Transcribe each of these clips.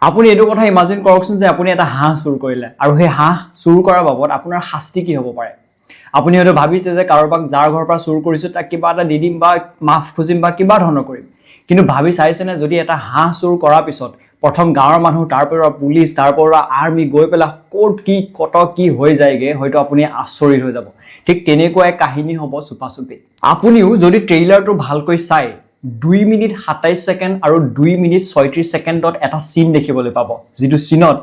আপুনি এইটো কথা ইমাজিন কৰকচোন যে আপুনি এটা হাঁহ চুৰ কৰিলে আৰু সেই হাঁহ চুৰ কৰাৰ বাবদ আপোনাৰ শাস্তি কি হ'ব পাৰে আপুনি হয়তো ভাবিছে যে কাৰোবাক যাৰ ঘৰৰ পৰা চুৰ কৰিছো তাক কিবা এটা দি দিম বা মাফ খুজিম বা কিবা ধৰণৰ কৰিম কিন্তু ভাবি চাইছেনে যদি এটা হাঁহ চুৰ কৰাৰ পিছত প্ৰথম গাঁৱৰ মানুহ তাৰপৰা পুলিচ তাৰপৰা আৰ্মি গৈ পেলাই কোট কি কত কি হৈ যায়গে হয়তো আপুনি আচৰিত হৈ যাব ঠিক তেনেকুৱা এক কাহিনী হ'ব চুপা চুপি আপুনিও যদি ট্ৰেইলাৰটো ভালকৈ চাই 2 মিনিট 27 সেকেন্ড আৰু 2 মিনিট 36 সেকেন্ডত এটা সিন দেখিবলৈ পাব যেটো সিনত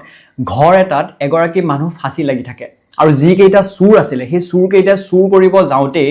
ঘৰ এটাত এগৰাকী মানুহ ফাঁসি লাগি থাকে আৰু যি কেইটা চুৰ আছিল সেই চুৰ কেইটা চুৰ কৰিব যাওতে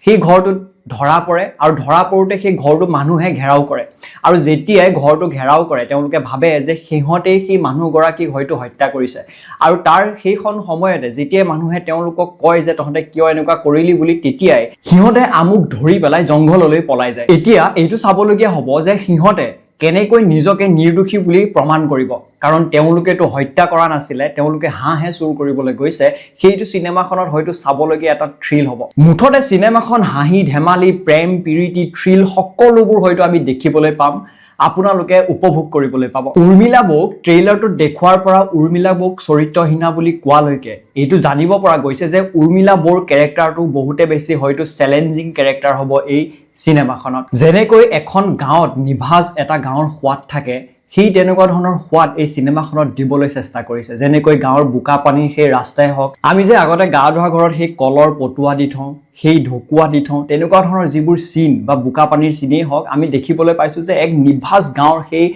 সেই ঘৰটো ধৰা পৰে আৰু ধৰা পৰোতে সেই ঘৰটো মানুহে ঘেৰাও কৰে আৰু যেতিয়াই ঘৰটো ঘেৰাও কৰে তেওঁলোকে ভাবে যে সিহঁতে সেই মানুহগৰাকী হয়তো হত্যা কৰিছে আৰু তাৰ সেইখন সময়তে যেতিয়া মানুহে তেওঁলোকক কয় যে তহঁতে কিয় এনেকুৱা কৰিলি বুলি তেতিয়াই সিহঁতে আমুক ধৰি পেলাই জংঘললৈ পলাই যায় এতিয়া এইটো চাবলগীয়া হ'ব যে সিহঁতে কেনেকৈ নিজকে নিৰ্দোষী বুলি প্ৰমাণ কৰিব কাৰণ তেওঁলোকে তো হত্যা কৰা নাছিলে তেওঁলোকে হাঁহে চুৰ কৰিবলৈ গৈছে সেইটো সিনেমাখনত হয়তো চাবলগীয়া এটা থ্ৰিল হ'ব মুঠতে সিনেমাখন হাঁহি ধেমালি প্ৰেম পিৰিতি থ্ৰিল সকলোবোৰ হয়তো আমি দেখিবলৈ পাম আপোনালোকে উপভোগ কৰিবলৈ পাব উৰ্মিলা বৌক ট্ৰেইলাৰটো দেখুৱাৰ পৰা উৰ্মিলা বৌক চৰিত্ৰহীনা বুলি কোৱালৈকে এইটো জানিব পৰা গৈছে যে উৰ্মিলা বৌৰ ক্যাৰেক্টাৰটো বহুতে বেছি হয়তো চ্যালেঞ্জিং ক্যাৰেক্টাৰ হ'ব এই সিনেমাখনত যেনেকৈ এখন গাঁৱত নিভাজ এটা গাঁৱৰ সোৱাদ থাকে সেই তেনেকুৱা ধৰণৰ সোৱাদ এই সিনেমাখনত দিবলৈ চেষ্টা কৰিছে যেনেকৈ গাঁৱৰ বুকা পানী সেই ৰাস্তাই হওক আমি যে আগতে গা ধোৱা ঘৰত সেই কলৰ পটুৱা দি থওঁ সেই ঢকুৱা দি থওঁ তেনেকুৱা ধৰণৰ যিবোৰ সিন বা বুকা পানীৰ সিনেই হওক আমি দেখিবলৈ পাইছো যে এক নিভাজ গাঁৱৰ সেই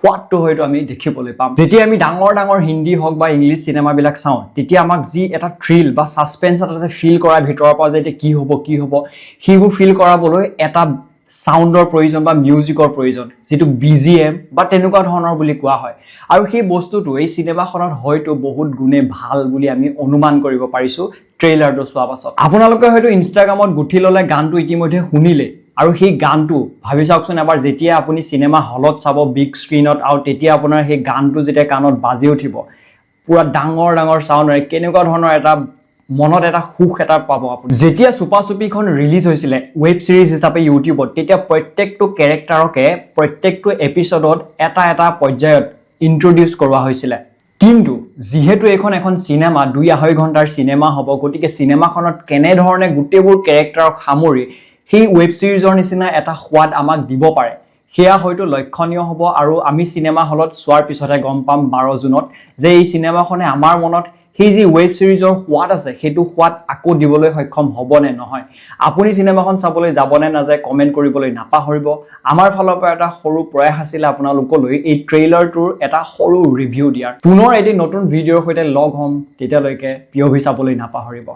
সোৱাদটো হয়তো আমি দেখিবলৈ পাম যেতিয়া আমি ডাঙৰ হিন্দী হওক বা ইংলিছ সিনেমাবিলাক চাওঁ তেতিয়া আমাক যি এটা থ্ৰিল বা সাসপেন্স এটা ফিল কৰাৰ ভিতৰৰ পৰা যে কি হ'ব সেইবোৰ ফিল কৰাবলৈ এটা সাউন্ডৰ প্ৰয়োজন বা মিউজিকৰ প্ৰয়োজন যেটো বিজিএম বা তেনেকুৱা ধৰণৰ বুলি কোৱা হয় আৰু সেই বস্তুটো এই সিনেমাখনত হয়তো বহুত গুণে ভাল বুলি আমি অনুমান কৰিব পাৰিছো ট্ৰেইলাৰটো চোৱাৰ পাছত আপোনালোকে হয়তো ইনষ্টাগ্ৰামত গুঠি ললে গানটো ইতিমধ্যে শুনিলে আৰু সেই গানটো ভাবি চাওকচোন এবাৰ যেতিয়া আপুনি সিনেমা হলত চাব বিগ স্ক্ৰিনত আৰু তেতিয়া আপোনাৰ সেই গানটো যেতিয়া কাণত বাজি উঠিব পুৰা ডাঙৰ সাউন্ডৰে কেনেকুৱা ধৰণৰ এটা মনত এটা সুখ এটা পাব আপুনি যেতিয়া চুপা চুপিখন ৰিলিজ হৈছিল ওয়েব সিৰিজ হিচাপে ইউটিউবত তেতিয়া প্ৰত্যেকটো ক্যাৰেক্টাৰকে প্ৰত্যেকটো এপিসোডত এটা পৰ্যায়ত ইন্ট্ৰোডিউস কৰোৱা হৈছিল কিন্তু যেহেতু এখন সিনেমা 2.5 ঘণ্টাৰ সিনেমা হ'ব গতিকে সিনেমাখনত কেনে ধৰণে গুটেবোৰ ক্যাৰেক্টাৰক সামৰি সেই ওয়েব সিৰিজৰ নিচিনা এটা সোৱাদ আমাক দিব পাৰে হেয়া হয়তো লক্ষণীয় হ'ব আৰু আমি সিনেমা হলত চোৱাৰ পিছতে গম পাম 12 জুনত যে এই সিনেমাখনে আমাৰ মনত সেই যে ওয়েব সিৰিজৰ সোৱাদ আছে হেতু সোৱাদ আকো দিবলৈ সক্ষম হ'ব নে নহয় আপুনি সিনেমাখন চাবলৈ যাব নে না যায় কমেন্ট কৰিবলৈ নাপাহৰিব আমাৰ ফালৰ পৰা এটা সৰু প্ৰয়াস আছিল আপোনালোকলৈ এই ট্ৰেইলাৰটোৰ এটা সৰু ৰিভিউ দিয়াৰ পুনৰ এটি নতুন ভিডিঅ'ৰ সৈতে লগ হ'ম তেতিয়ালৈকে POV চাবলৈ নাপাহৰিব